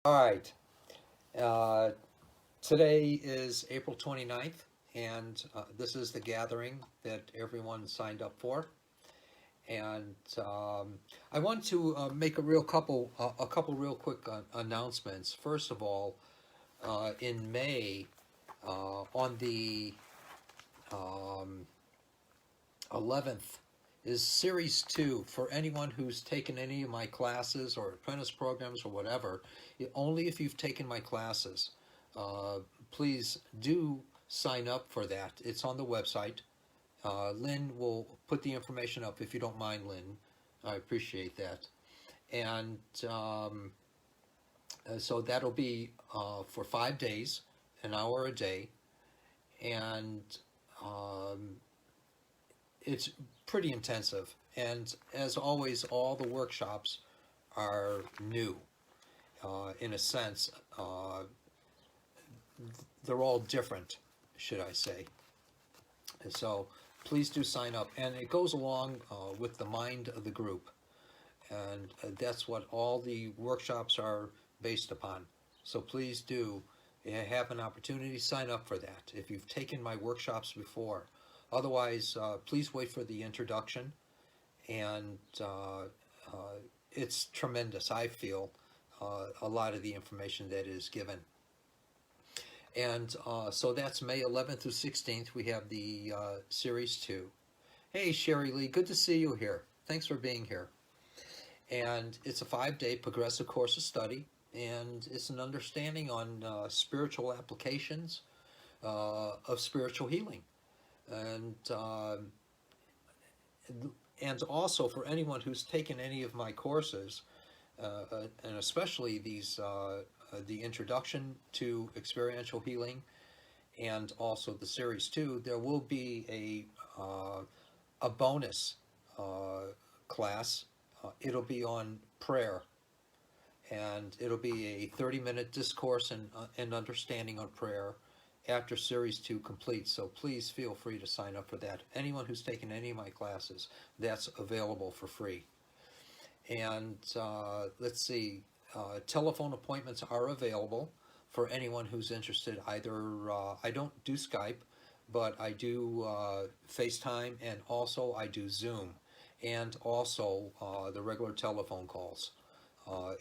All right. Uh, Today is April 29th, and this is the gathering that everyone signed up for. And I want to make a couple real quick announcements. First of all, in May, on the um, 11th, is Series 2 for anyone who's taken any of my classes or apprentice programs or whatever. Only if you've taken my classes. Uh, Please do sign up for that. It's on the website. Lynn will put the information up if you don't mind, Lynn. I appreciate that. And so that'll be for 5 days, an hour a day. And um, it's pretty intensive. And as always, all the workshops are new in a sense. They're all different, should I say. And so please do sign up. And it goes along with the mind of the group. And that's what all the workshops are based upon. So please do have an opportunity to sign up for that if you've taken my workshops before. Otherwise, please wait for the introduction. And it's tremendous, I feel, a lot of the information that is given. And so that's May 11th through 16th. We have the Series 2. Hey, Sherry Lee, good to see you here. Thanks for being here. And it's a 5-day progressive course of study, and it's an understanding on spiritual applications of spiritual healing. And and also for anyone who's taken any of my courses, and especially the introduction to experiential healing, and also the series 2, there will be a bonus class. It'll be on prayer, and it'll be a 30-minute discourse and understanding on prayer after Series 2 completes. So please feel free to sign up for that. Anyone who's taken any of my classes, that's available for free. And let's see, telephone appointments are available for anyone who's interested. Either I don't do Skype, but I do FaceTime, and also I do Zoom, and also the regular telephone calls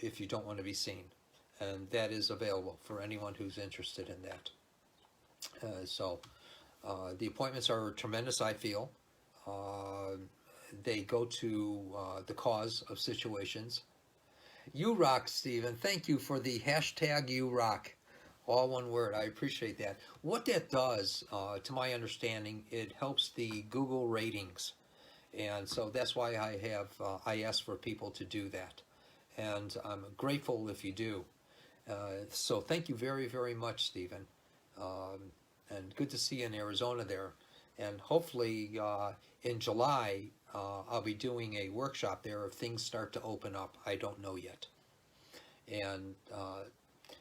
if you don't want to be seen. And that is available for anyone who's interested in that. So the appointments are tremendous, I feel. Uh, they go to the cause of situations. You rock, Stephen. Thank you for the hashtag you rock. All one word. I appreciate that. What that does, to my understanding, it helps the Google ratings. And so that's why I ask for people to do that. And I'm grateful if you do. So thank you very, very much, Stephen. Um, and good to see you in Arizona there. And hopefully in July, I'll be doing a workshop there if things start to open up. I don't know yet. And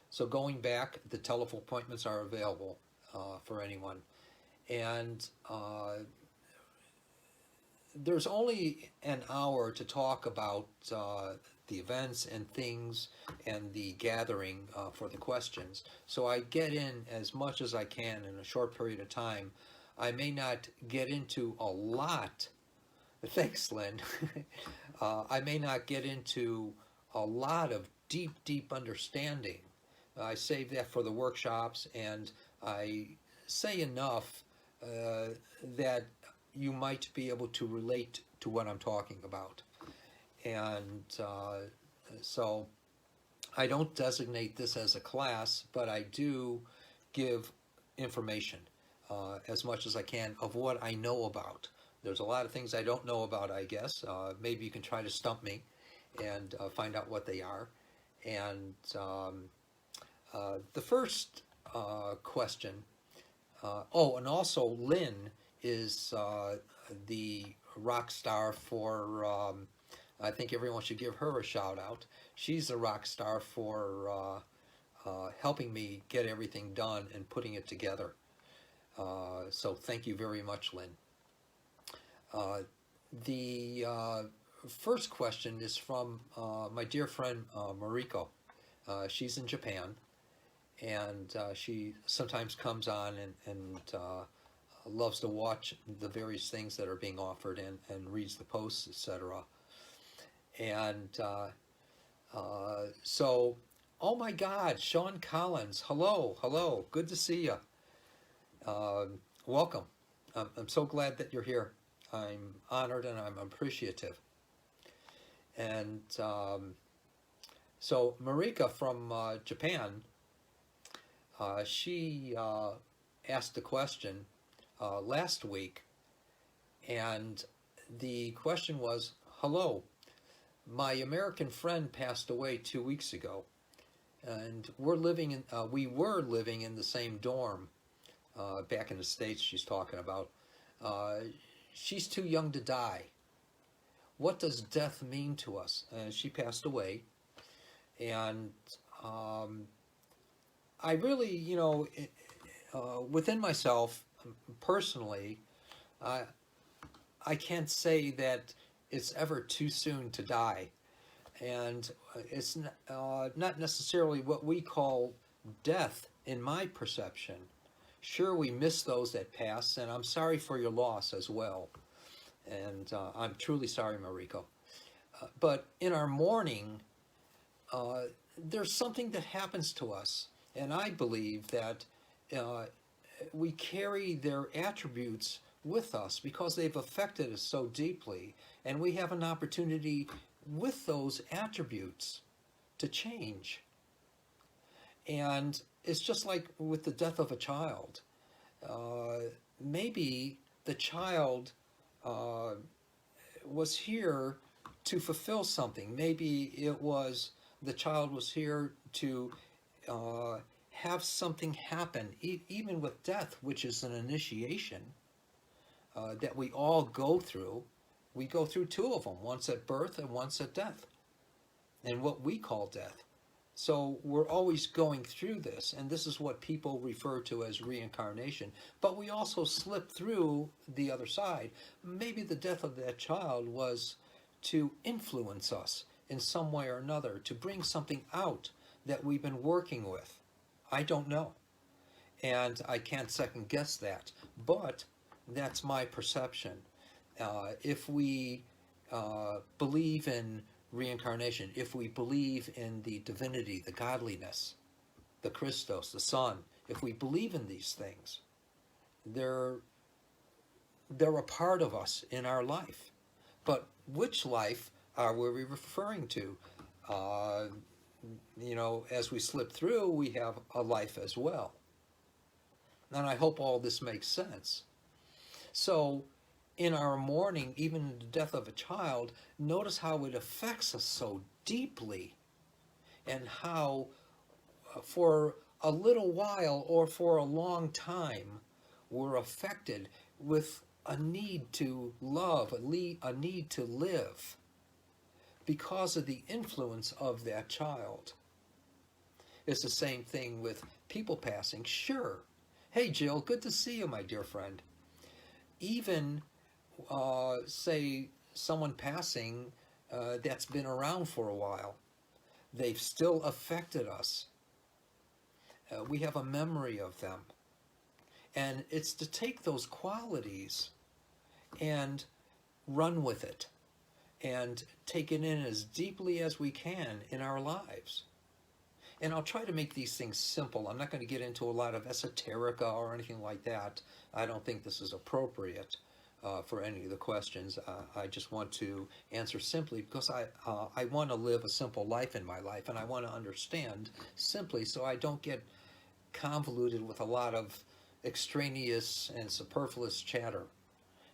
so going back, the telephone appointments are available for anyone. And there's only an hour to talk about the events and things and the gathering for the questions. So I get in as much as I can in a short period of time. I may not get into a lot. Thanks, Lynn. I may not get into a lot of deep, deep understanding. I save that for the workshops, and I say enough that you might be able to relate to what I'm talking about. And so I don't designate this as a class, but I do give information as much as I can of what I know about. There's a lot of things I don't know about, I guess. Maybe you can try to stump me and find out what they are. And the first question, oh, and also Lynn is the rock star for, I think everyone should give her a shout out. She's a rock star for helping me get everything done and putting it together. So thank you very much, Lynn. The first question is from my dear friend Mariko. She's in Japan, and she sometimes comes on and loves to watch the various things that are being offered and reads the posts, etc. And so, oh my God, Sean Collins, hello, hello, good to see you. Welcome. I'm so glad that you're here. I'm honored and I'm appreciative. And so Marika from Japan, she asked a question last week, and the question was, hello, my American friend passed away 2 weeks ago, and we were living in the same dorm back in the States she's talking about. She's too young to die. What does death mean to us? She passed away, and I really, within myself, personally, I can't say that it's ever too soon to die. And it's not necessarily what we call death in my perception. Sure, we miss those that pass, and I'm sorry for your loss as well. And I'm truly sorry, Mariko. But in our mourning, there's something that happens to us. And I believe that we carry their attributes with us because they've affected us so deeply. And we have an opportunity with those attributes to change. And it's just like with the death of a child. Maybe the child was here to fulfill something. Maybe the child was here to have something happen, even with death, which is an initiation that we all go through. We go through two of them, once at birth and once at death, and what we call death. So we're always going through this, and this is what people refer to as reincarnation. But we also slip through the other side. Maybe the death of that child was to influence us in some way or another, to bring something out that we've been working with. I don't know, and I can't second guess that, but that's my perception. If we believe in reincarnation, if we believe in the divinity, the godliness, the Christos, the Son, if we believe in these things, they're a part of us in our life. But which life are we referring to? As we slip through, we have a life as well. And I hope all this makes sense. So, in our mourning, even in the death of a child, notice how it affects us so deeply, and how for a little while or for a long time we're affected with a need to love, a need to live, because of the influence of that child. It's the same thing with people passing. Sure. Hey, Jill, good to see you, my dear friend. Even say someone passing that's been around for a while, they've still affected us. We have a memory of them, and it's to take those qualities and run with it and take it in as deeply as we can in our lives. And I'll try to make these things simple. I'm not going to get into a lot of esoterica or anything like that. I don't think this is appropriate for any of the questions. I just want to answer simply because I want to live a simple life in my life, and I want to understand simply so I don't get convoluted with a lot of extraneous and superfluous chatter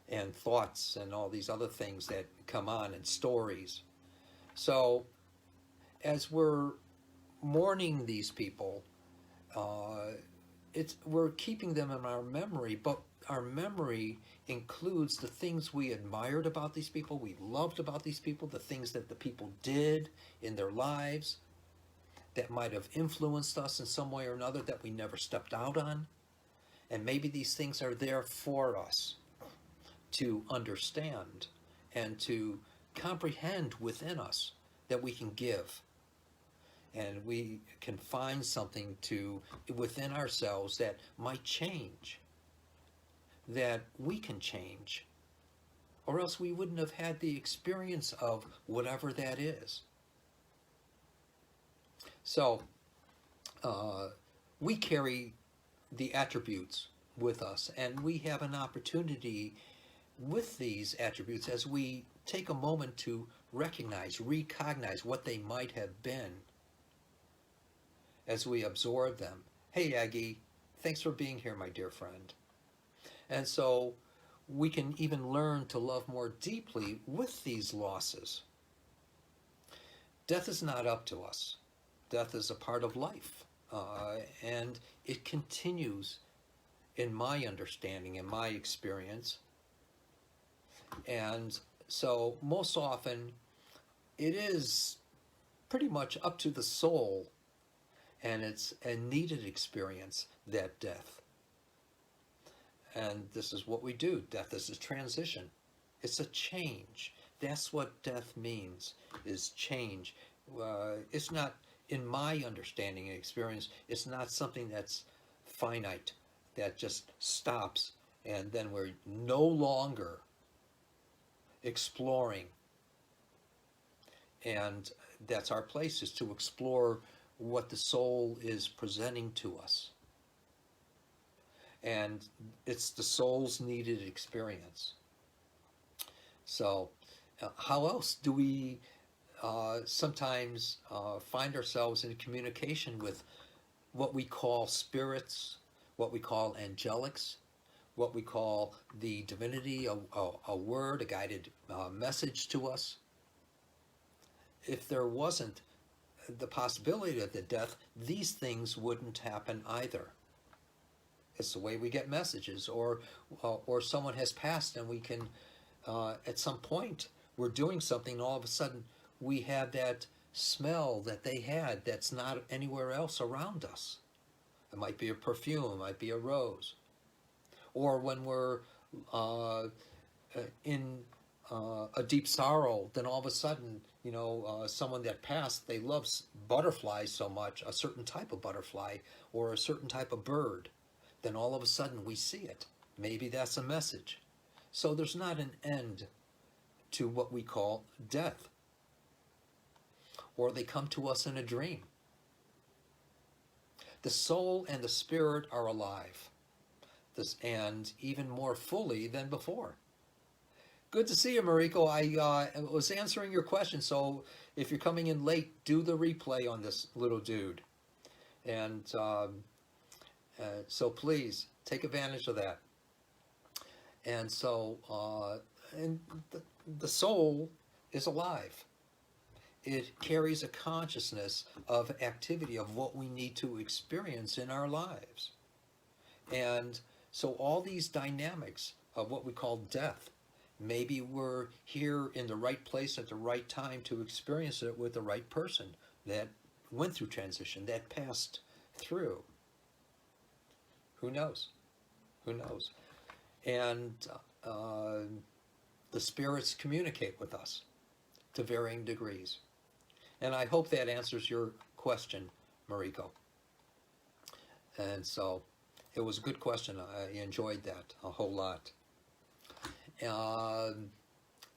and thoughts and all these other things that come on, and stories. So as we're mourning these people, we're keeping them in our memory, but our memory includes the things we admired about these people, we loved about these people, the things that the people did in their lives that might have influenced us in some way or another that we never stepped out on. And maybe these things are there for us to understand and to comprehend within us that we can give. and we can find something to within ourselves that might change, that we can change, or else we wouldn't have had the experience of whatever that is. So we carry the attributes with us, and we have an opportunity with these attributes as we take a moment to recognize what they might have been as we absorb them. Hey, Aggie, thanks for being here, my dear friend. And so we can even learn to love more deeply with these losses. Death is not up to us. Death is a part of life, and it continues in my understanding, in my experience. And so most often it is pretty much up to the soul, and it's a needed experience, that death. And this is what we do. Death is a transition. It's a change. That's what death means, is change. It's not, in my understanding and experience, it's not something that's finite, that just stops, and then we're no longer exploring. And that's our place, is to explore what the soul is presenting to us. And it's the soul's needed experience. So how else do we sometimes find ourselves in communication with what we call spirits, what we call angelics, what we call the divinity, a word, a guided message to us? If there wasn't the possibility of the death, these things wouldn't happen either. It's the way we get messages, or someone has passed, and we can, at some point, we're doing something, and all of a sudden we have that smell that they had that's not anywhere else around us. It might be a perfume, it might be a rose. Or when we're in a deep sorrow, then all of a sudden, someone that passed, they love butterflies so much, a certain type of butterfly or a certain type of bird, then all of a sudden we see it. Maybe that's a message. So there's not an end to what we call death. Or they come to us in a dream. The soul and the spirit are alive, and even more fully than before. Good to see you, Mariko. I was answering your question, so if you're coming in late, do the replay on this little dude. And so please, take advantage of that. And so, and the soul is alive. It carries a consciousness of activity, of what we need to experience in our lives. And so all these dynamics of what we call death, maybe we're here in the right place at the right time to experience it with the right person that went through transition, that passed through. Who knows? Who knows? And the spirits communicate with us to varying degrees. And I hope that answers your question, Mariko. And so it was a good question. I enjoyed that a whole lot. I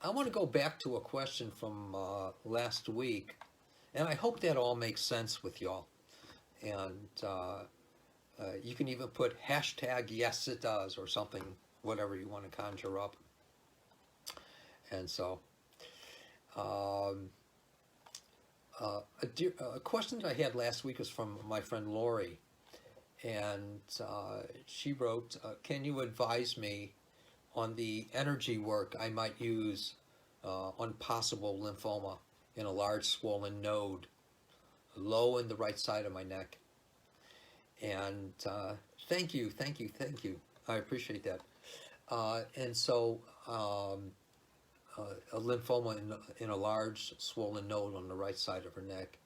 want to go back to a question from last week, and I hope that all makes sense with y'all. And you can even put hashtag yes it does or something, whatever you want to conjure up. And so a question that I had last week was from my friend Lori, and she wrote, can you advise me on the energy work I might use on possible lymphoma in a large swollen node low in the right side of my neck? And thank you. I appreciate that. And so a lymphoma in a large swollen node on the right side of her neck.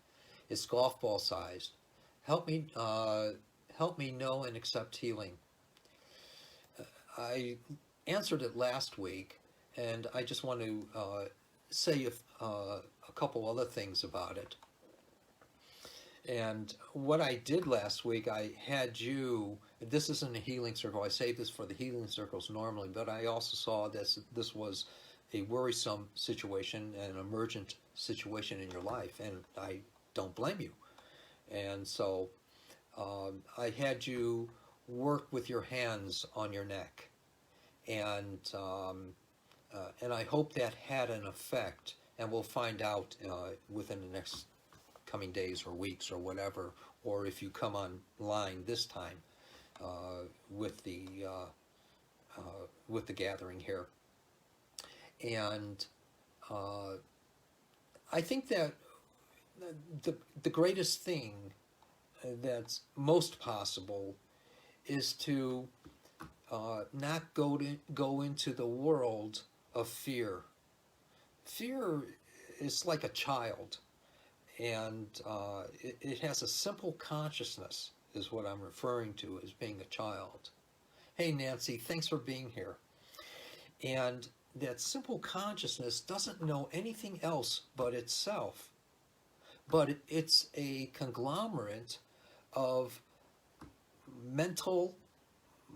It's golf ball sized. Help me know and accept healing. I answered it last week, and I just want to say a couple other things about it. And what I did last week, I had you. This isn't a healing circle. I save this for the healing circles normally, but I also saw this was a worrisome situation, an emergent situation in your life, and I don't blame you. And so I had you work with your hands on your neck, and I hope that had an effect. And we'll find out within the next coming days or weeks or whatever, or if you come online this time with the gathering here. And I think that the greatest thing that's most possible is to not go into the world of fear. Fear is like a child, and it has a simple consciousness, is what I'm referring to as being a child. Hey Nancy, thanks for being here. And that simple consciousness doesn't know anything else but itself, but it's a conglomerate of mental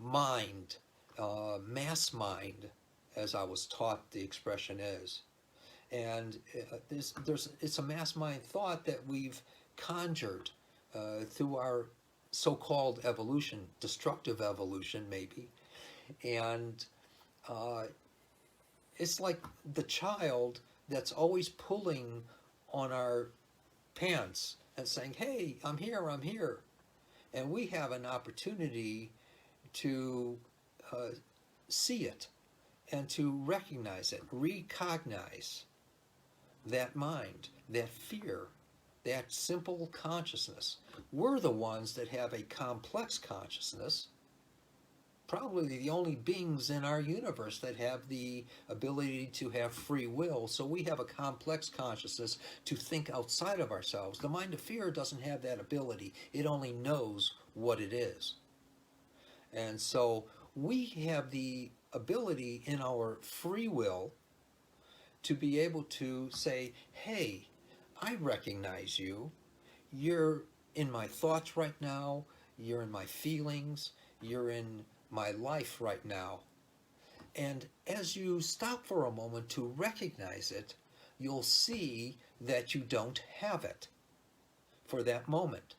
mind, mass mind, as I was taught the expression is. And it's a mass mind thought that we've conjured through our so-called evolution, destructive evolution maybe. And it's like the child that's always pulling on our pants and saying, hey, I'm here, I'm here. And we have an opportunity to see it and to recognize it, recognize that mind, that fear, that simple consciousness. We're the ones that have a complex consciousness, probably the only beings in our universe that have the ability to have free will. So we have a complex consciousness to think outside of ourselves. The mind of fear doesn't have that ability. It only knows what it is. And so we have the ability in our free will to be able to say, hey, I recognize you. You're in my thoughts right now. You're in my feelings. You're in my life right now. And as you stop for a moment to recognize it, you'll see that you don't have it for that moment.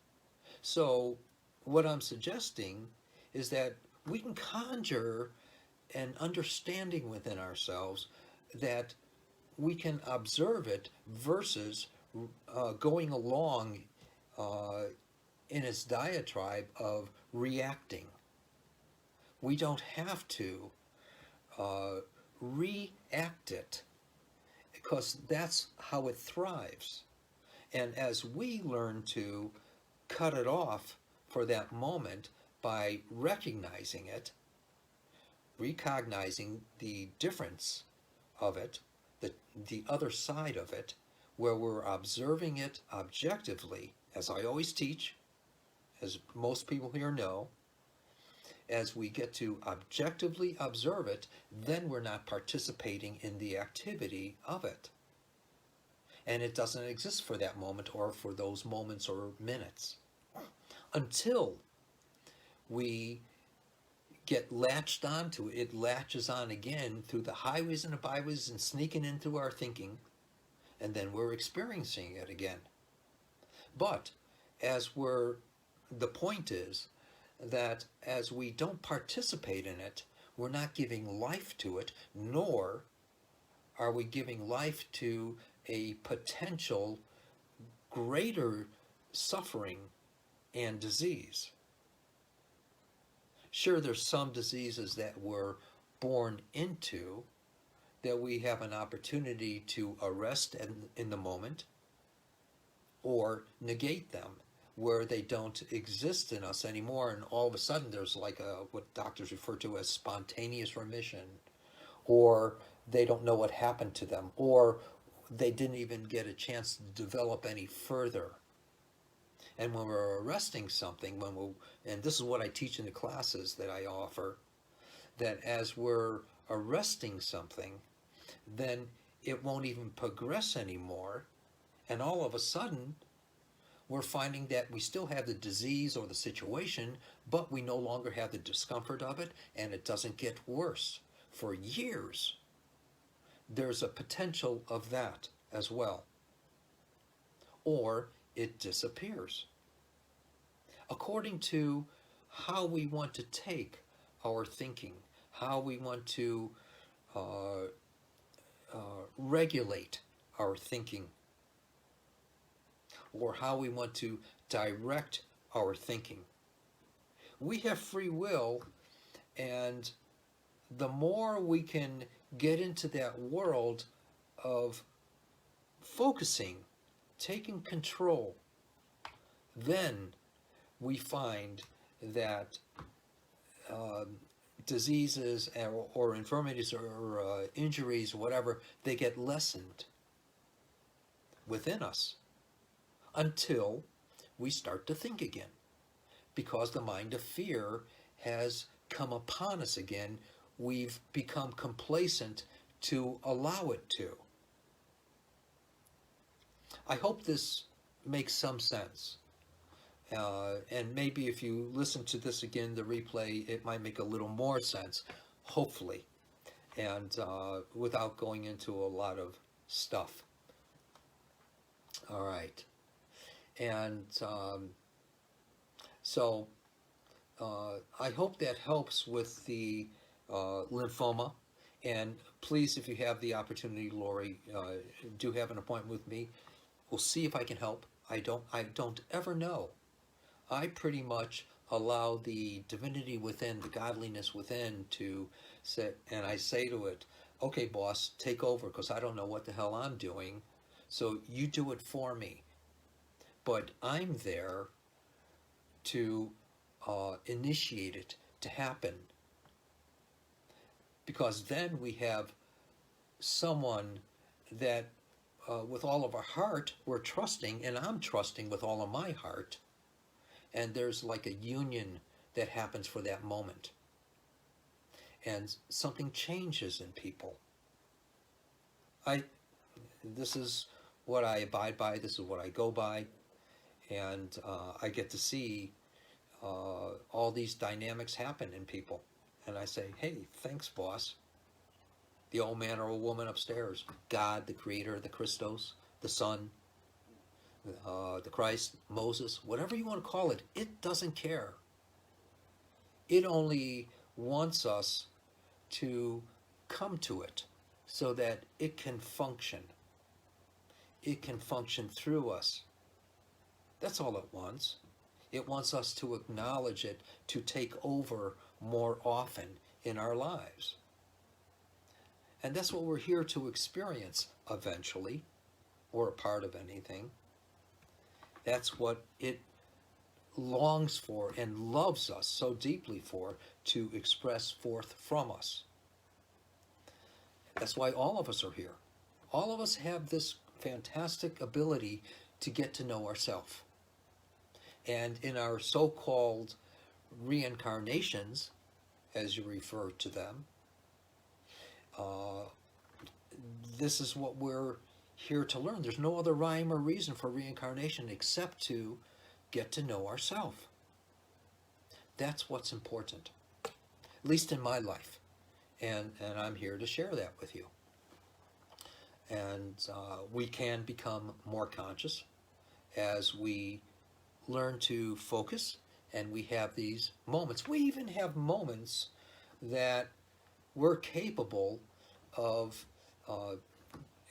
So what I'm suggesting is that we can conjure an understanding within ourselves that we can observe it versus going along in its diatribe of reacting. We don't have to react it, because that's how it thrives. And as we learn to cut it off for that moment by recognizing it, recognizing the difference of it, the other side of it, where we're observing it objectively, as I always teach, as most people here know, as we get to objectively observe it, then we're not participating in the activity of it. And it doesn't exist for that moment or for those moments or minutes until we get latched onto it. It latches on again through the highways and the byways and sneaking in through our thinking, and then we're experiencing it again. But the point is that as we don't participate in it, we're not giving life to it, nor are we giving life to a potential greater suffering and disease. Sure, there's some diseases that we're born into that we have an opportunity to arrest in the moment or negate them, where they don't exist in us anymore, and all of a sudden there's like what doctors refer to as spontaneous remission, or they don't know what happened to them, or they didn't even get a chance to develop any further. And when we're arresting something, and this is what I teach in the classes that I offer, that as we're arresting something, then it won't even progress anymore, and all of a sudden we're finding that we still have the disease or the situation, but we no longer have the discomfort of it, and it doesn't get worse for years. There's a potential of that as well. Or it disappears. According to how we want to take our thinking, how we want to regulate our thinking, or how we want to direct our thinking. We have free will, and the more we can get into that world of focusing, taking control, then we find that diseases or infirmities or injuries, whatever, they get lessened within us until we start to think again, because the mind of fear has come upon us again. We've become complacent to allow it to. I hope this makes some sense. And maybe if you listen to this again, the replay, it might make a little more sense, hopefully, and without going into a lot of stuff. All right. And so I hope that helps with the lymphoma. And please, if you have the opportunity, Lori, do have an appointment with me. We'll see if I can help. I don't ever know. I pretty much allow the divinity within, the godliness within to sit, and I say to it, okay, boss, take over, because I don't know what the hell I'm doing, so you do it for me. But I'm there to initiate it to happen, because then we have someone that with all of our heart we're trusting, and I'm trusting with all of my heart, and there's like a union that happens for that moment, and something changes in people. This is what I abide by, this is what I go by, and I get to see all these dynamics happen in people, and I say, hey, thanks, boss. The old man or old woman upstairs, God, the creator, the Christos, the Son, the Christ, Moses, whatever you want to call it, it doesn't care. It only wants us to come to it so that it can function. It can function through us. That's all it wants. It wants us to acknowledge it, to take over more often in our lives. And that's what we're here to experience eventually, or a part of anything. That's what it longs for and loves us so deeply for, to express forth from us. That's why all of us are here. All of us have this fantastic ability to get to know ourselves. And in our so-called reincarnations, as you refer to them, this is what we're here to learn. There's no other rhyme or reason for reincarnation except to get to know ourselves. That's what's important, at least in my life. And I'm here to share that with you. And we can become more conscious as we learn to focus, and we have these moments. We even have moments that we're capable of,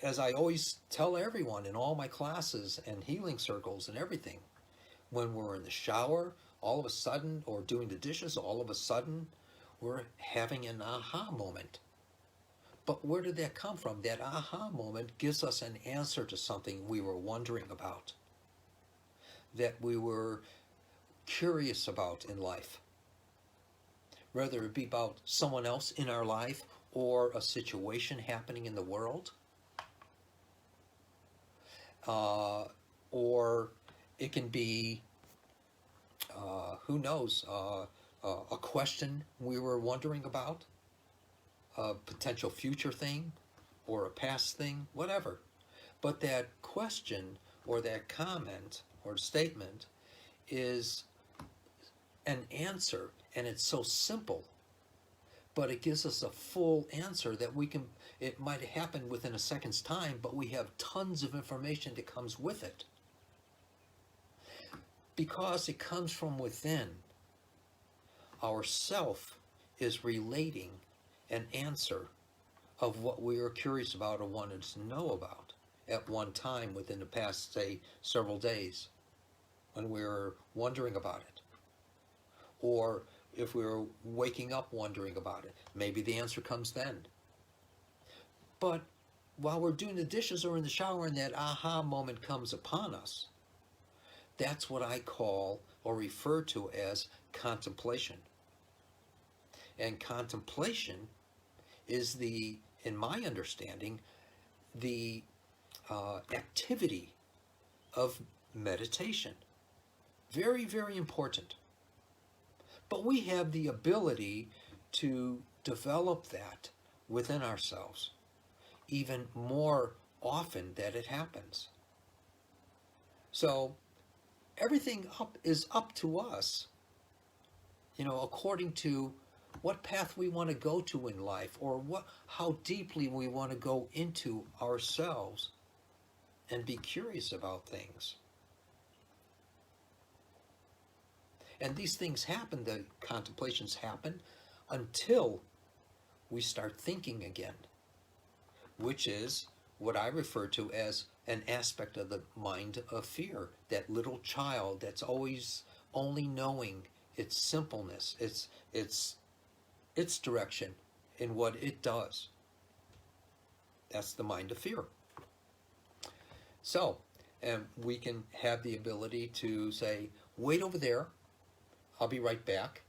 as I always tell everyone in all my classes and healing circles and everything, when we're in the shower, all of a sudden, or doing the dishes, all of a sudden, we're having an aha moment. But where did that come from? That aha moment gives us an answer to something we were wondering about, that we were curious about in life, whether it be about someone else in our life or a situation happening in the world, or it can be, who knows, a question we were wondering about, a potential future thing, or a past thing, whatever. But that question or that comment or statement is an answer, and it's so simple, but it gives us a full answer that we can, it might happen within a second's time, but we have tons of information that comes with it. Because it comes from within, our self is relating an answer of what we are curious about or wanted to know about at one time within the past, say, several days, when we were wondering about it. Or if we were waking up wondering about it, maybe the answer comes then. But while we're doing the dishes or in the shower and that aha moment comes upon us, that's what I call or refer to as contemplation. And contemplation is the, in my understanding, the activity of meditation. Very, very important. But we have the ability to develop that within ourselves even more often that it happens. So everything is up to us, according to what path we want to go to in life, or how deeply we want to go into ourselves and be curious about things. And these things happen, the contemplations happen, until we start thinking again, which is what I refer to as an aspect of the mind of fear, that little child that's always only knowing its simpleness, its direction in what it does. That's the mind of fear. So, and we can have the ability to say, wait over there, I'll be right back,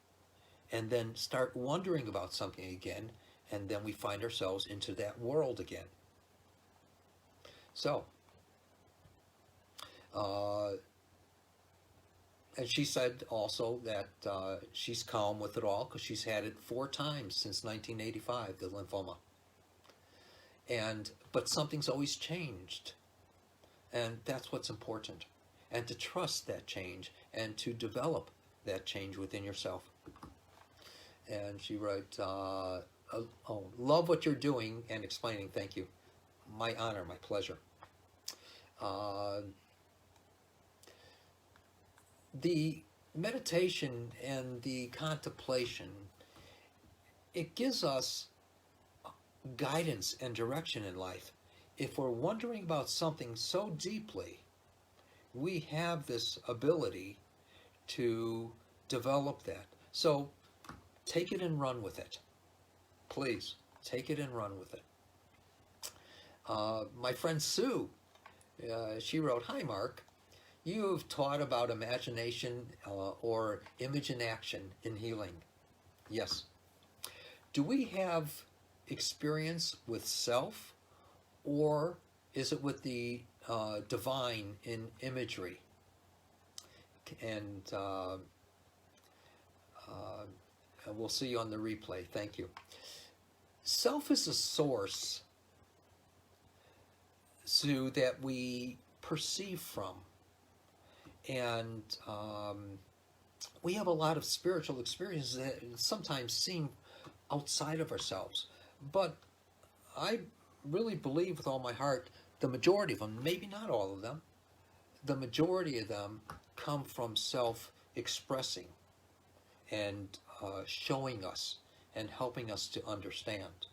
and then start wondering about something again, and then we find ourselves into that world again. So, and she said also that she's calm with it all because she's had it 4 times since 1985, the lymphoma. But something's always changed, and that's what's important. And to trust that change and to develop that change within yourself. And she wrote, love what you're doing and explaining. Thank you. My honor, my pleasure. The meditation and the contemplation, it gives us guidance and direction in life. If we're wondering about something so deeply, we have this ability to develop that. So take it and run with it. Please, take it and run with it. My friend Sue, she wrote, "Hi Mark, you've taught about imagination or image in action in healing." Yes. Do we have experience with self, or is it with the divine in imagery? And we'll see you on the replay. Thank you. Self is a source, so that we perceive from. And we have a lot of spiritual experiences that sometimes seem outside of ourselves. But I really believe with all my heart, the majority of them, maybe not all of them, the majority of them come from self-expressing and showing us and helping us to understand.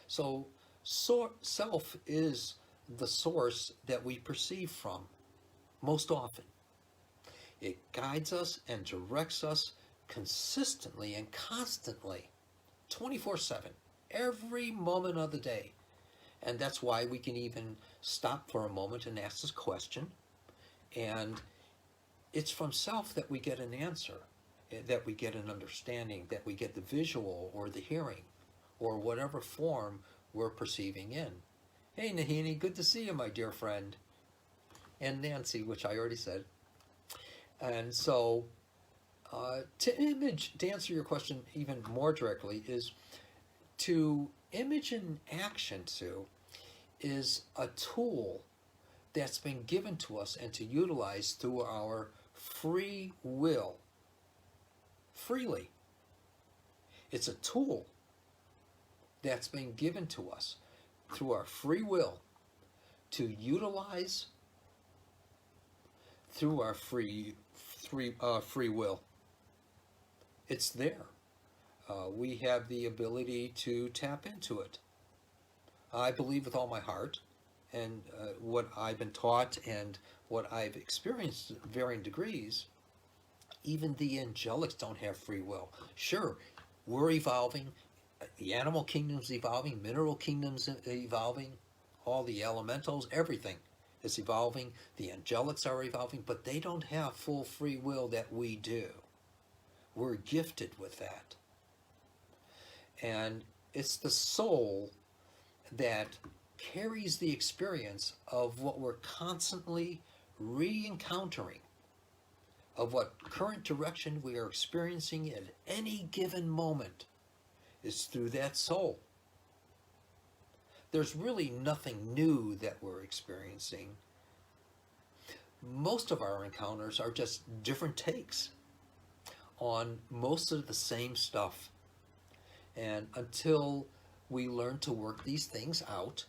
So self is the source that we perceive from most often. It guides us and directs us consistently and constantly, 24/7, every moment of the day. And that's why we can even stop for a moment and ask this question. And it's from self that we get an answer, that we get an understanding, that we get the visual or the hearing or whatever form we're perceiving in. Hey Nahini, good to see you, my dear friend. And Nancy, which I already said. And so to answer your question even more directly, is to image in action, Sue, is a tool that's been given to us and to utilize through our free will, freely. It's a tool that's been given to us through our free will to utilize through our free will. It's there. We have the ability to tap into it. I believe with all my heart, and what I've been taught and what I've experienced to varying degrees, even the angelics don't have free will. Sure, we're evolving, the animal kingdom's evolving, mineral kingdom's evolving, all the elementals, everything is evolving, the angelics are evolving, but they don't have full free will that we do. We're gifted with that. And it's the soul that carries the experience of what we're constantly re-encountering, of what current direction we are experiencing at any given moment is through that soul. There's really nothing new that we're experiencing. Most of our encounters are just different takes on most of the same stuff. And until we learn to work these things out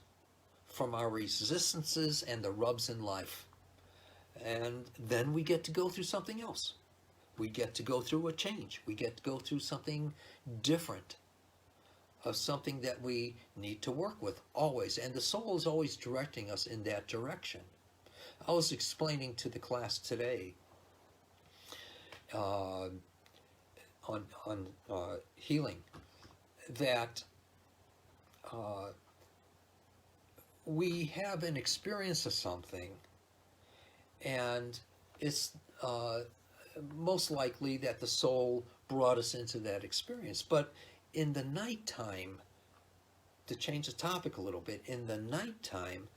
from our resistances and the rubs in life, and then we get to go through something else. We get to go through a change. We get to go through something different, of something that we need to work with always. And the soul is always directing us in that direction. I was explaining to the class today on healing that we have an experience of something, and it's most likely that the soul brought us into that experience. But in the nighttime, to change the topic a little bit, in the nighttime,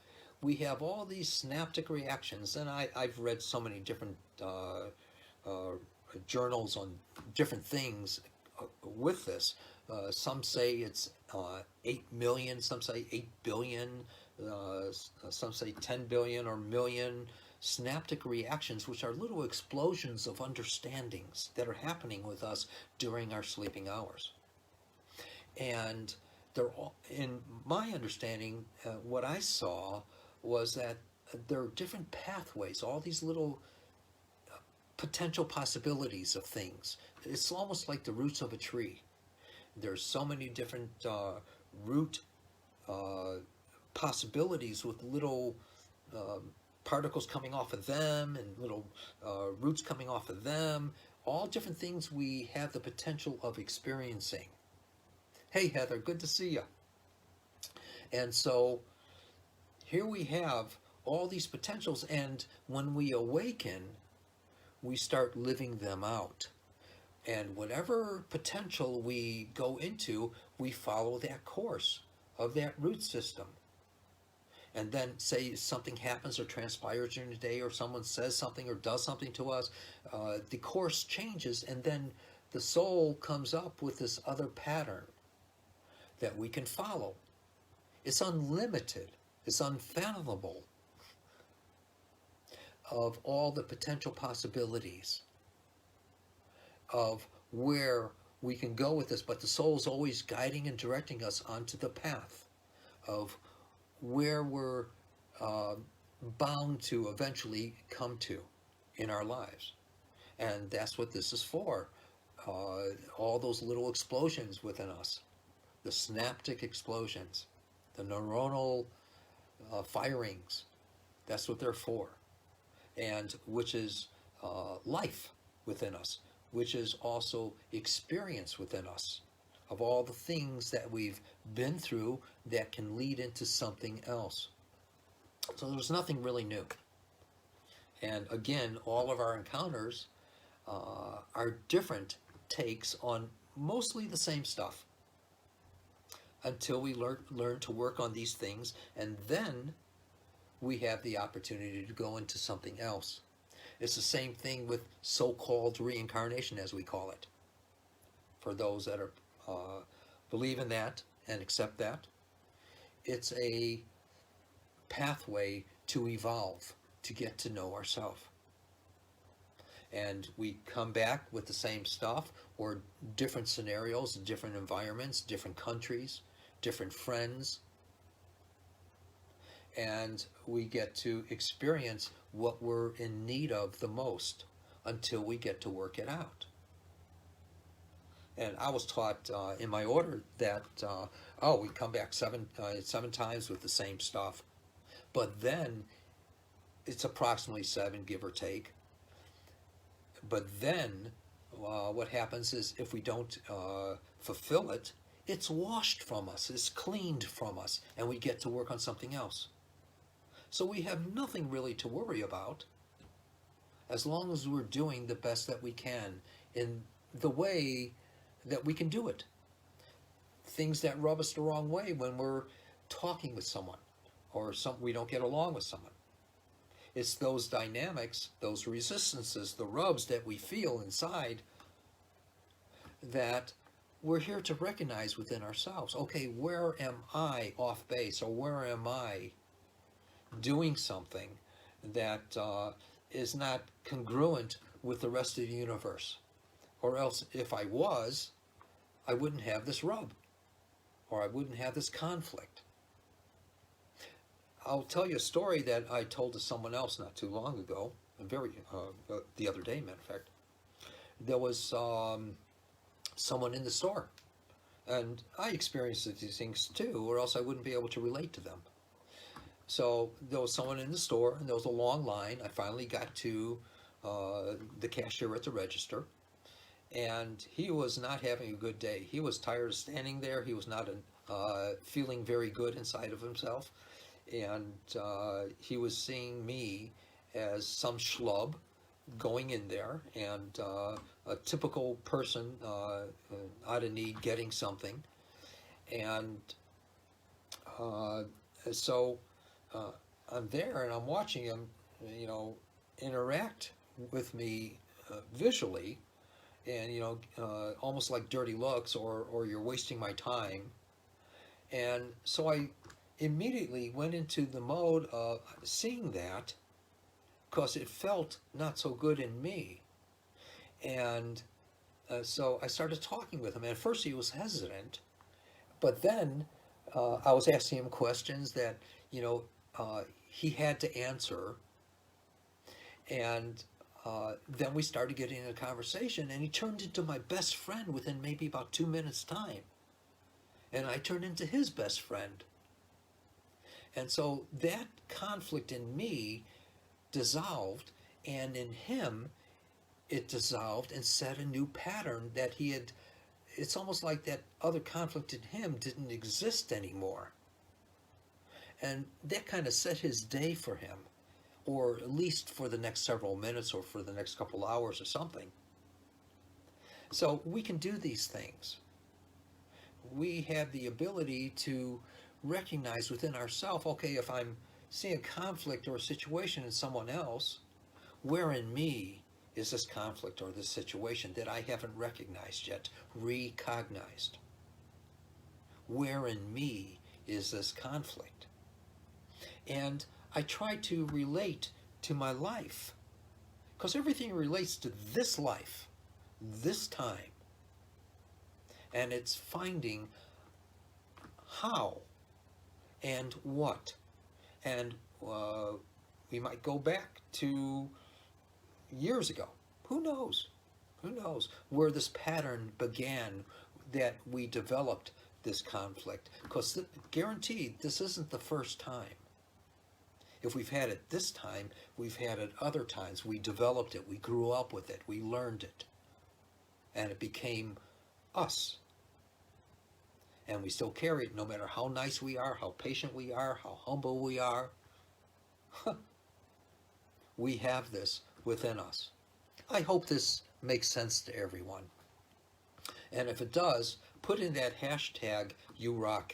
we have all these synaptic reactions, and I've read so many different journals on different things with this. Some say it's 8 million, some say 8 billion, some say 10 billion or million synaptic reactions, which are little explosions of understandings that are happening with us during our sleeping hours. And they're all, in my understanding, what I saw was that there are different pathways, all these little potential possibilities of things. It's almost like the roots of a tree. There's so many different root possibilities with little particles coming off of them and little roots coming off of them, all different things we have the potential of experiencing. Hey Heather, good to see you. And so here we have all these potentials, and when we awaken, we start living them out. And whatever potential we go into, we follow that course of that root system. And then say something happens or transpires during the day, or someone says something or does something to us, the course changes, and then the soul comes up with this other pattern that we can follow. It's unlimited. It's unfathomable of all the potential possibilities of where we can go with this, but the soul is always guiding and directing us onto the path of where we're bound to eventually come to in our lives. And that's what this is for. All those little explosions within us, the synaptic explosions, the neuronal firings, that's what they're for. And which is life within us, which is also experience within us of all the things that we've been through that can lead into something else. So there's nothing really new. And again, all of our encounters are different takes on mostly the same stuff until we learn to work on these things, and then we have the opportunity to go into something else. It's the same thing with so-called reincarnation, as we call it. For those that are believe in that and accept that, it's a pathway to evolve, to get to know ourselves. And we come back with the same stuff, or different scenarios, different environments, different countries, different friends, and we get to experience what we're in need of the most until we get to work it out. And I was taught in my order that we come back seven times with the same stuff, but then it's approximately 7, give or take. But then what happens is, if we don't fulfill it, it's washed from us, it's cleaned from us, and we get to work on something else. So we have nothing really to worry about, as long as we're doing the best that we can in the way that we can do it. Things that rub us the wrong way when we're talking with someone, or we don't get along with someone. It's those dynamics, those resistances, the rubs that we feel inside that we're here to recognize within ourselves. Okay, where am I off base, or where am I doing something that is not congruent with the rest of the universe? Or else, if I was, I wouldn't have this rub, or I wouldn't have this conflict. I'll tell you a story that I told to someone else not too long ago, the other day, matter of fact. There was someone in the store, and I experienced these things too, or else I wouldn't be able to relate to them. So there was someone in the store, and there was a long line. I finally got to the cashier at the register, and he was not having a good day. He was tired of standing there. He was not feeling very good inside of himself. And he was seeing me as some schlub going in there, and a typical person out of need getting something. And so I'm there, and I'm watching him, interact with me visually, and almost like dirty looks, or you're wasting my time. And so I immediately went into the mode of seeing that, because it felt not so good in me. And so I started talking with him. At first he was hesitant, but then I was asking him questions that he had to answer. And then we started getting in a conversation, and he turned into my best friend within maybe about 2 minutes' time. And I turned into his best friend. And so that conflict in me dissolved, and in him it dissolved and set a new pattern that he had. It's almost like that other conflict in him didn't exist anymore. And that kind of set his day for him, or at least for the next several minutes, or for the next couple hours or something. So we can do these things. We have the ability to recognize within ourselves, okay, if I'm seeing a conflict or a situation in someone else, where in me is this conflict or this situation that I haven't recognized yet, recognized? Where in me is this conflict? And I try to relate to my life, because everything relates to this life, this time. And it's finding how and what. And we might go back to years ago. Who knows? Who knows where this pattern began, that we developed this conflict? Because guaranteed, this isn't the first time. If we've had it this time, we've had it other times. We developed it. We grew up with it. We learned it. And it became us. And we still carry it, no matter how nice we are, how patient we are, how humble we are. We have this within us. I hope this makes sense to everyone. And if it does, put in that hashtag #YouRock,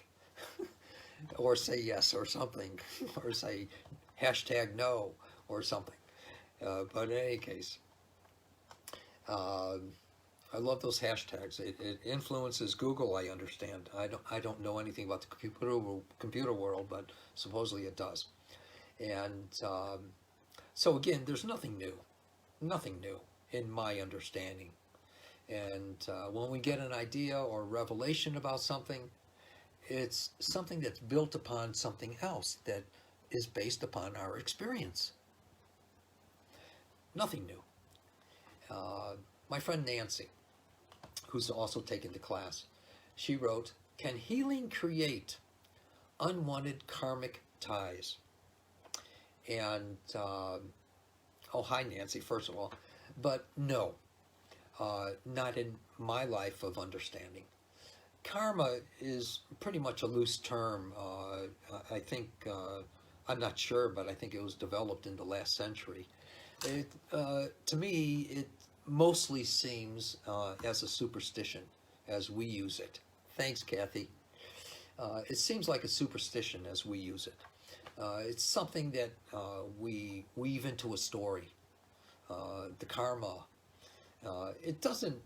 or say yes or something, or say hashtag no or something. But in any case, I love those hashtags. It influences Google, I understand. I don't know anything about the computer world, but supposedly it does. And so again, there's nothing new in my understanding. And when we get an idea or revelation about something, it's something that's built upon something else that is based upon our experience. Nothing new. My friend Nancy, who's also taken the class, she wrote, "Can healing create unwanted karmic ties?" And, oh, hi, Nancy, first of all. But no, not in my life of understanding. Karma is pretty much a loose term. I think, I'm not sure, but I think it was developed in the last century. To me, it mostly seems as a superstition as we use it. Thanks, Kathy. It seems like a superstition as we use it. It's something that we weave into a story. The karma. It doesn't,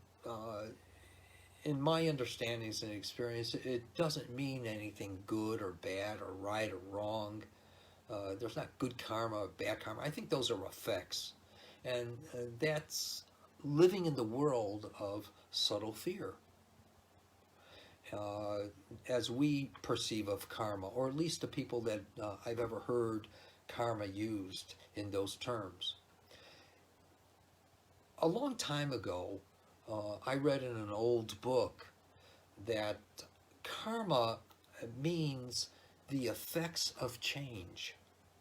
in my understandings and experience, it doesn't mean anything good or bad or right or wrong. There's not good karma or bad karma. I think those are effects. And that's living in the world of subtle fear. As we perceive of karma, or at least the people that I've ever heard karma used in those terms. A long time ago, I read in an old book that karma means the effects of change.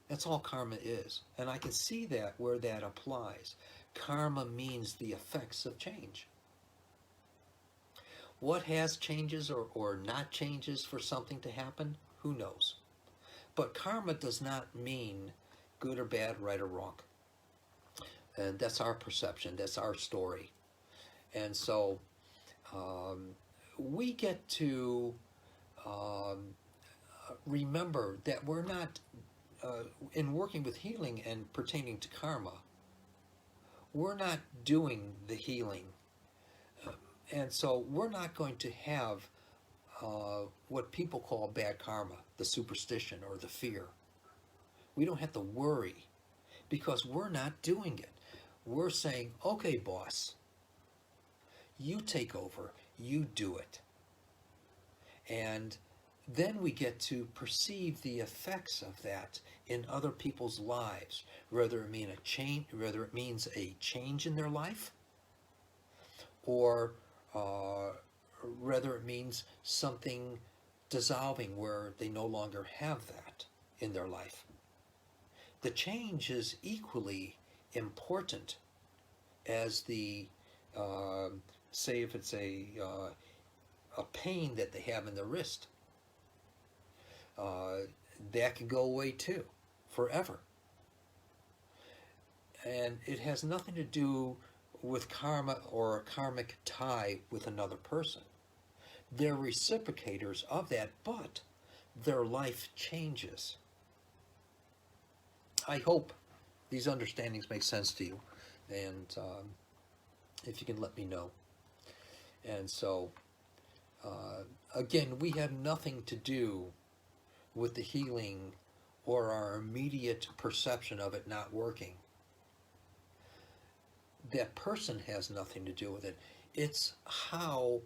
That's all karma is. And I can see that where that applies. Karma means the effects of change. What has changes or not changes for something to happen? Who knows? But karma does not mean good or bad, right or wrong. And that's our perception. That's our story. And so we get to remember that we're not, in working with healing and pertaining to karma, we're not doing the healing. And so we're not going to have what people call bad karma, the superstition or the fear. We don't have to worry because we're not doing it. We're saying, okay, boss, you take over, you do it. And then we get to perceive the effects of that in other people's lives, whether it means a change in their life, or rather it means something dissolving where they no longer have that in their life. The change is equally important as the, say if it's a pain that they have in the wrist. That can go away too, forever. And it has nothing to do with karma or a karmic tie with another person. They're reciprocators of that, but their life changes. I hope these understandings make sense to you, and if you can let me know. And so, again, we have nothing to do with the healing or our immediate perception of it not working. That person has nothing to do with it. It's how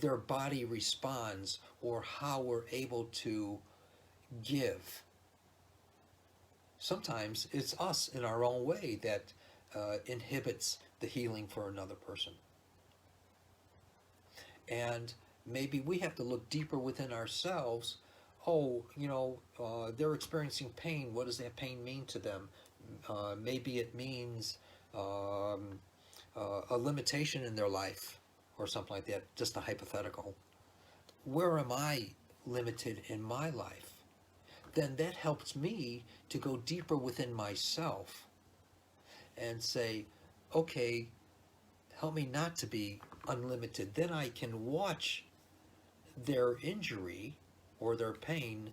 their body responds or how we're able to give. Sometimes it's us in our own way that inhibits the healing for another person. And maybe we have to look deeper within ourselves. Oh, they're experiencing pain. What does that pain mean to them? Maybe it means a limitation in their life or something like that, just a hypothetical. Where am I limited in my life? Then that helps me to go deeper within myself and say, okay, help me not to be unlimited. Then I can watch their injury or their pain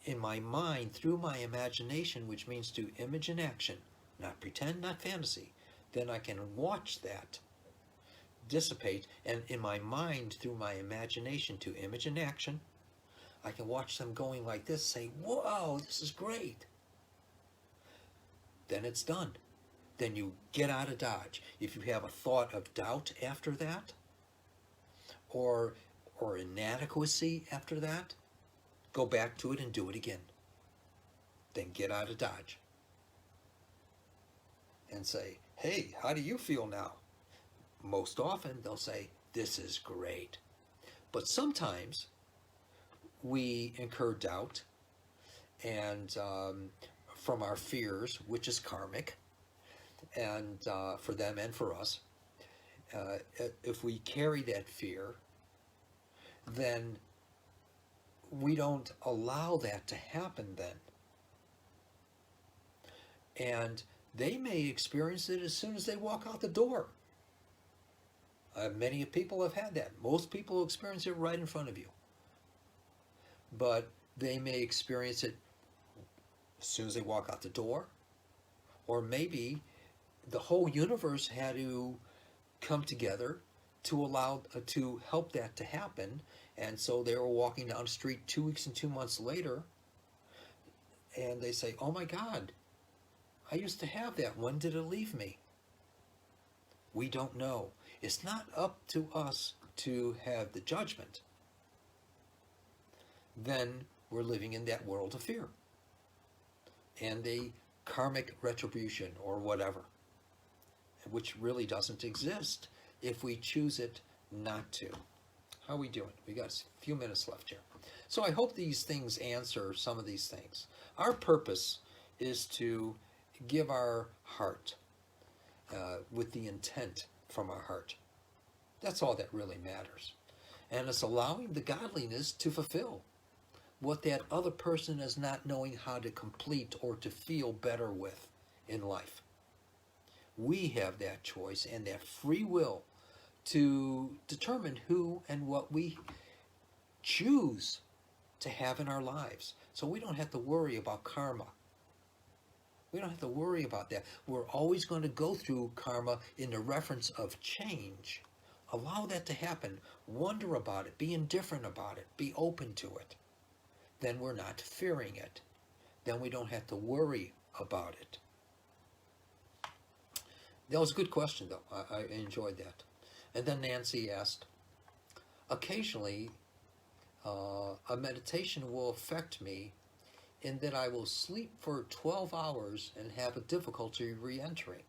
in my mind through my imagination, which means to image in action, not pretend, not fantasy. Then I can watch that dissipate, and in my mind, through my imagination, to image in action, I can watch them going like this, say, whoa, this is great. Then it's done. Then you get out of Dodge. If you have a thought of doubt after that, or inadequacy after that, go back to it and do it again. Then get out of Dodge. And say, hey, how do you feel now? Most often they'll say, this is great. But sometimes we incur doubt and from our fears, which is karmic, and for them and for us. If we carry that fear, then we don't allow that to happen then. And they may experience it as soon as they walk out the door. Many people have had that. Most people experience it right in front of you. But they may experience it as soon as they walk out the door. Or maybe the whole universe had to come together to allow, to help that to happen. And so they were walking down the street 2 weeks and 2 months later, and they say, oh my God, I used to have that. When did it leave me? We don't know. It's not up to us to have the judgment. Then we're living in that world of fear and a karmic retribution or whatever, which really doesn't exist if we choose it not to. How are we doing? We got a few minutes left here. So I hope these things answer some of these things. Our purpose is to give our heart with the intent from our heart. That's all that really matters. And it's allowing the godliness to fulfill what that other person is not knowing how to complete or to feel better with in life. We have that choice and that free will to determine who and what we choose to have in our lives. So we don't have to worry about karma. We don't have to worry about that. We're always going to go through karma in the reference of change. Allow that to happen. Wonder about it. Be indifferent about it. Be open to it. Then we're not fearing it. Then we don't have to worry about it. That was a good question, though. I enjoyed that. And then Nancy asked, occasionally, a meditation will affect me in that I will sleep for 12 hours and have a difficulty re-entering.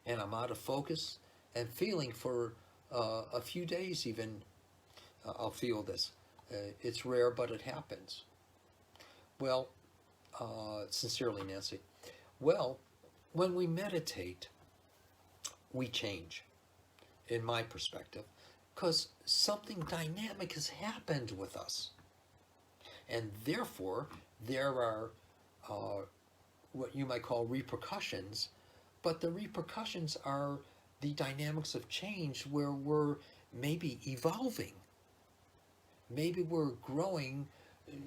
And I'm out of focus and feeling for a few days even, I'll feel this. It's rare, but it happens. Well, sincerely, Nancy. Well, when we meditate, we change, in my perspective, because something dynamic has happened with us. And therefore, there are what you might call repercussions, but the repercussions are the dynamics of change where we're maybe evolving. Maybe we're growing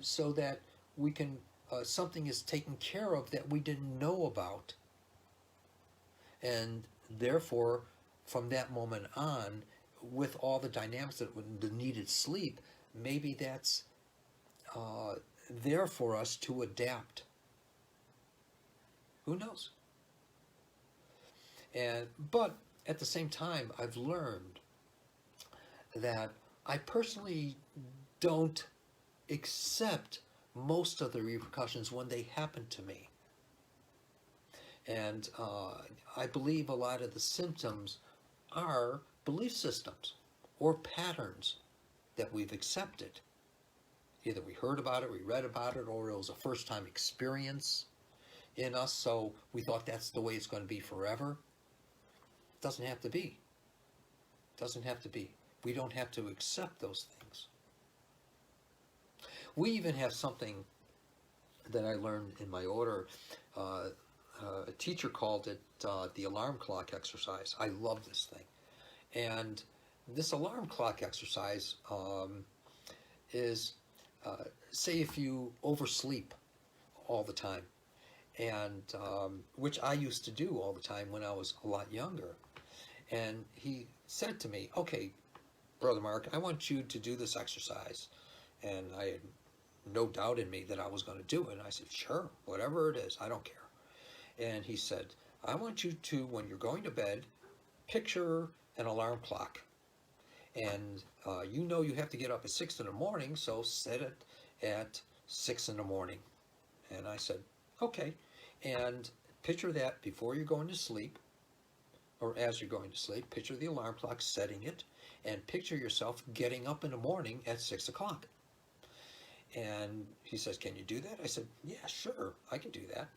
so that we can, something is taken care of that we didn't know about. And therefore, from that moment on, with all the dynamics that the needed sleep, maybe that's there for us to adapt. Who knows? But at the same time, I've learned that I personally don't accept most of the repercussions when they happen to me. And I believe a lot of the symptoms are belief systems or patterns that we've accepted. Either we heard about it, we read about it, or it was a first-time experience in us, so we thought that's the way it's going to be forever. It doesn't have to be. It doesn't have to be. We don't have to accept those things. We even have something that I learned in my order. A teacher called it the alarm clock exercise. I love this thing. And this alarm clock exercise is, say if you oversleep all the time, and which I used to do all the time when I was a lot younger. And he said to me, okay, Brother Mark, I want you to do this exercise. And I had no doubt in me that I was going to do it. And I said, sure, whatever it is, I don't care. And he said, I want you to, when you're going to bed, picture an alarm clock. And you know you have to get up at 6 in the morning, so set it at 6 in the morning. And I said, okay. And picture that before you're going to sleep, or as you're going to sleep, picture the alarm clock, setting it, and picture yourself getting up in the morning at 6 o'clock. And he says, can you do that? I said, yeah, sure, I can do that.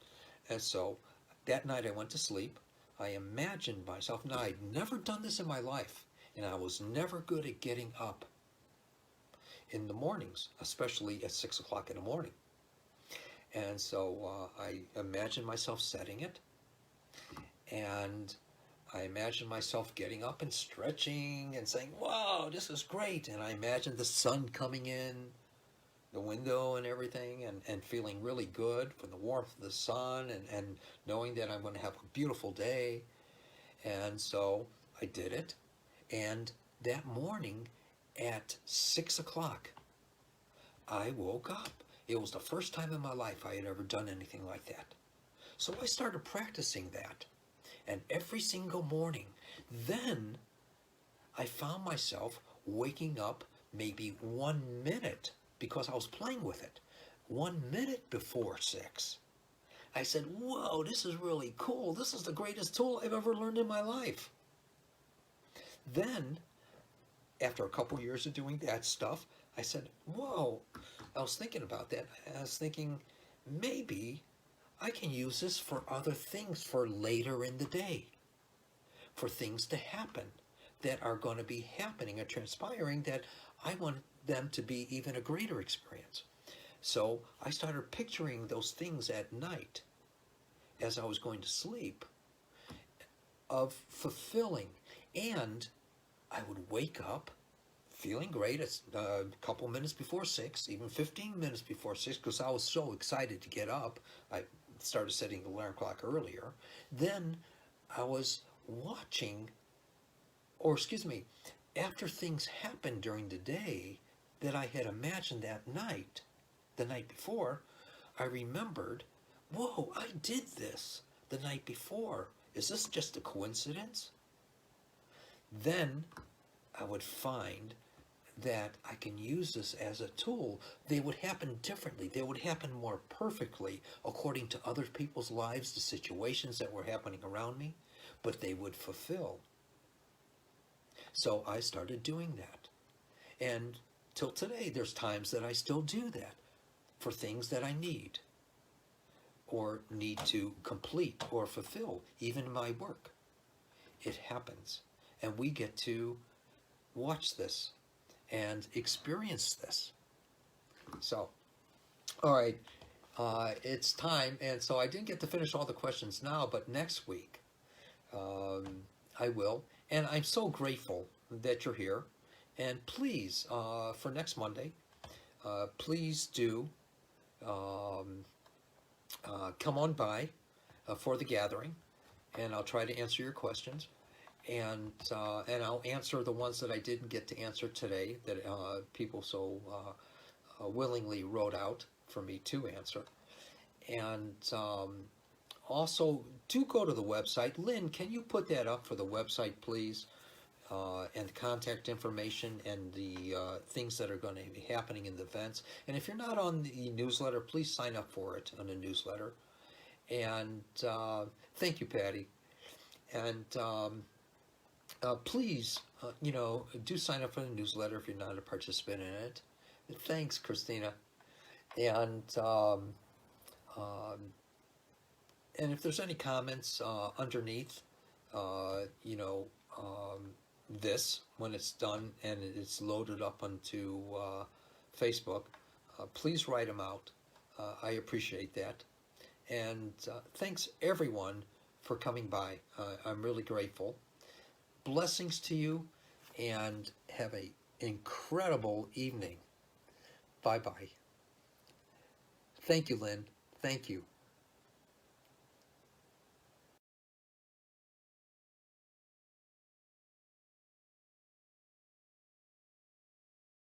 And so that night I went to sleep. I imagined myself, now I'd never done this in my life, and I was never good at getting up in the mornings, especially at 6 o'clock in the morning. And so I imagined myself setting it, and I imagined myself getting up and stretching and saying, wow, this is great. And I imagined the sun coming in the window and everything, and feeling really good from the warmth of the sun, and knowing that I'm going to have a beautiful day. And so I did it. And that morning at 6 o'clock, I woke up. It was the first time in my life I had ever done anything like that. So I started practicing that. And every single morning, then I found myself waking up maybe 1 minute, because I was playing with it, 1 minute before 6. I said, whoa, this is really cool. This is the greatest tool I've ever learned in my life. Then, after a couple years of doing that stuff, I said, whoa, I was thinking about that. I was thinking, maybe I can use this for other things for later in the day, for things to happen that are going to be happening or transpiring that I want them to be even a greater experience. So I started picturing those things at night as I was going to sleep of fulfilling. And I would wake up feeling great. It's a couple minutes before 6, even 15 minutes before 6, because I was so excited to get up. I started setting the alarm clock earlier. Then I was watching, or excuse me, after things happened during the day that I had imagined that night, the night before, I remembered, whoa, I did this the night before. Is this just a coincidence? Then I would find that I can use this as a tool. They would happen differently. They would happen more perfectly according to other people's lives, the situations that were happening around me, but they would fulfill. So I started doing that. And till today, there's times that I still do that for things that I need or need to complete or fulfill, even in my work. It happens. And we get to watch this and experience this. So, all right, it's time. And so I didn't get to finish all the questions now, but next week I will. And I'm so grateful that you're here. And please, for next Monday, please do come on by for the gathering, and I'll try to answer your questions. And I'll answer the ones that I didn't get to answer today that people so willingly wrote out for me to answer. And also, do go to the website. Lynn, can you put that up for the website, please? And contact information and the things that are going to be happening in the events. And if you're not on the newsletter, please sign up for it on the newsletter. And thank you, Patty. And please, do sign up for the newsletter if you're not a participant in it. Thanks, Christina. And if there's any comments underneath, this, when it's done and it's loaded up onto Facebook, please write them out. I appreciate that. And thanks, everyone, for coming by. I'm really grateful. Blessings to you, and have an incredible evening. Bye-bye. Thank you, Lynn. Thank you.